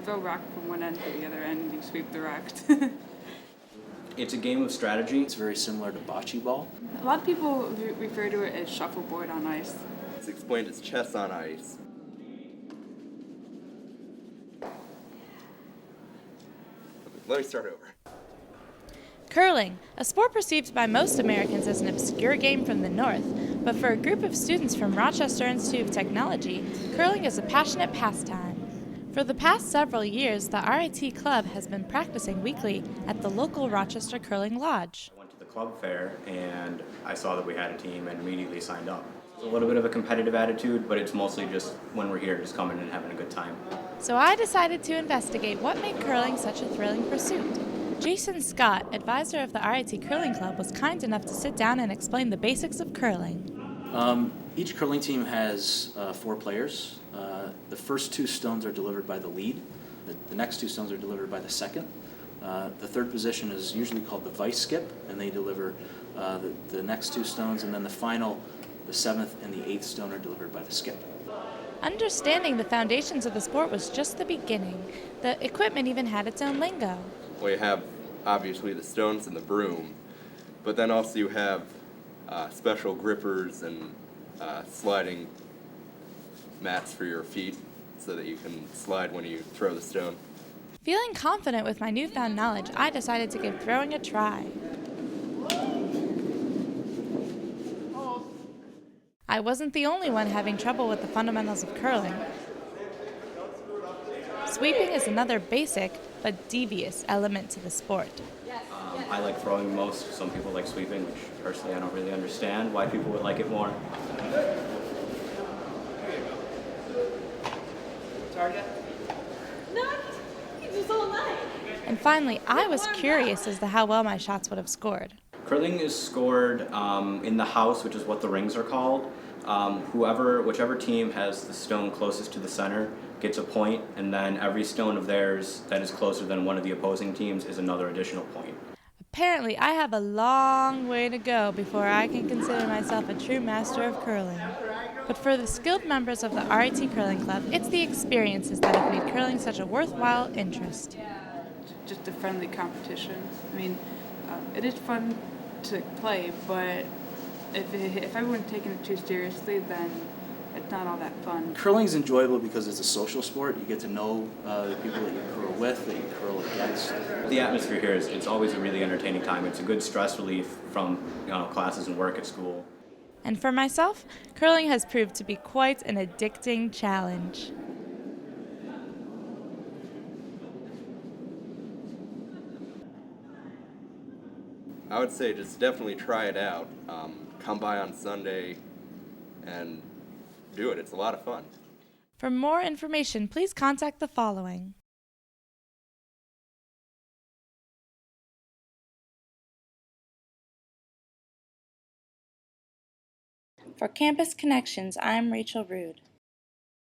throw a rock from one end to the other end and you sweep the rock. It's a game of strategy. It's very similar to bocce ball. A lot of people refer to it as shuffleboard on ice. It's explained as chess on ice. Let me start over. Curling, a sport perceived by most Americans as an obscure game from the North, but for a group of students from Rochester Institute of Technology, curling is a passionate pastime. For the past several years, the RIT Club has been practicing weekly at the local Rochester Curling Lodge. I went to the club fair and I saw that we had a team and immediately signed up. It's a little bit of a competitive attitude, but it's mostly just when we're here, just coming and having a good time. So I decided to investigate what made curling such a thrilling pursuit. Jason Scott, advisor of the RIT Curling Club, was kind enough to sit down and explain the basics of curling. Each curling team has 4 players. The first 2 stones are delivered by the lead. The next 2 stones are delivered by the second. The third position is usually called the vice skip, and they deliver the next 2 stones, and then the 7th and the 8th stone are delivered by the skip. Understanding the foundations of the sport was just the beginning. The equipment even had its own lingo. Well, you have obviously the stones and the broom, but then also you have special grippers and sliding mats for your feet so that you can slide when you throw the stone. Feeling confident with my newfound knowledge, I decided to give throwing a try. I wasn't the only one having trouble with the fundamentals of curling. Sweeping is another basic but devious element to the sport. I like throwing most. Some people like sweeping, which personally I don't really understand why people would like it more. And finally, I was curious as to how well my shots would have scored. Curling is scored in the house, which is what the rings are called. Whichever team has the stone closest to the center gets a point, and then every stone of theirs that is closer than one of the opposing teams is another additional point. Apparently, I have a long way to go before I can consider myself a true master of curling. But for the skilled members of the RIT Curling Club, it's the experiences that have made curling such a worthwhile interest. Just a friendly competition. I mean, it is fun to play, but if everyone's taking it too seriously, then it's not all that fun. Curling is enjoyable because it's a social sport. You get to know the people that you curl with, that you curl against. The atmosphere here it's always a really entertaining time. It's a good stress relief from classes and work at school. And for myself, curling has proved to be quite an addicting challenge. I would say just definitely try it out. Come by on Sunday and do it. It's a lot of fun. For more information, please contact the following. For Campus Connections, I'm Rachel Rood.